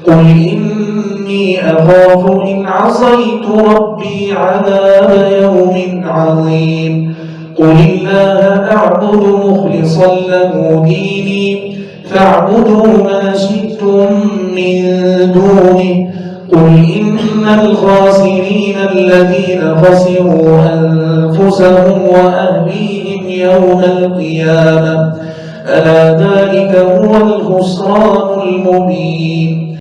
قل إني أخاف إن عصيت ربي عذاب يوم عظيم قل الله أعبد مخلصا له ديني فاعبدوا ما شئتم من دونه قل إن الخاسرين الذين خسروا أنفسهم وأهليهم يوم القيامة ألا ذلك هو الخسران المبين.